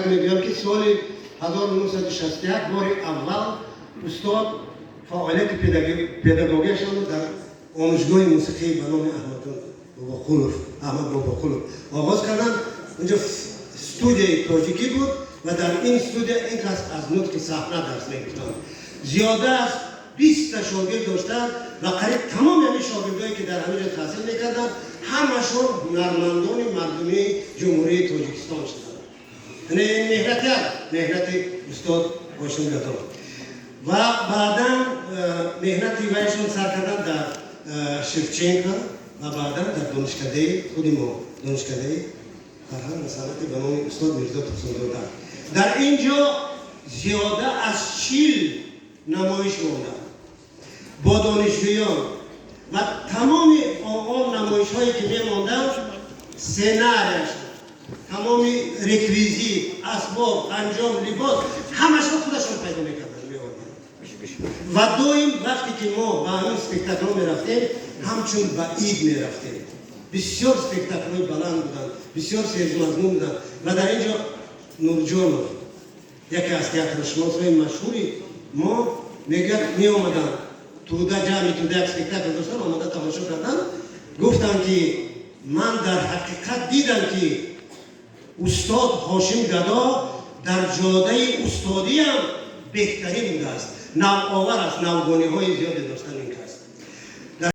میگم که سال 1961 بار اول استاد فعالیت پداگوگیشان در آموزشگاه موسیقی به نام احمد باباخولوف آغاز کردن. اونجا استودیوی تاجیکی بود و در این استودیو این کس از نطق صحنه درس می‌گرفتند. زیاده از 20 تا شاگرد داشتند و قریب تمام این شاگردایی که در همینجا تحصیل می‌کردند همشون هنرمندان مردمی جمهوری تاجیکستان شدند. یعنی مهنت استاد هاشم گدا و بعدا مهنت ویشون سر کردن در شفچنکا و بعدا در دانشکده خود ما دانشکده فرهنگ و صنعت به نام استاد میرزا توسن‌زاده. در اینجا زیاده از 40 نمایش مانده با دانشجویان و تمام آن نمایش هایی که میماندن سناریش تمام ریکویزیت، اسباب، انجام، لباس همش خودشون پیدا میکردن و دویم وقتی که ما به همین اسپکتاکل میرفتیم همچون به عید میرفتیم. بسیار اسپکتاکل بلند بودن، بسیار سرمضمون بودن و در اینجا نورجان یکی از تئاترشناس‌های مشهوری ما می آمدن توده یک اسپکتاکل داشتن آمده تماشا کردن. گفتن که من در حقیقت دیدم که استاد هاشم گدا در جاده استادی هم بهترین بوده است. نوآور است، نوگانی های زیادی داشتن این کار.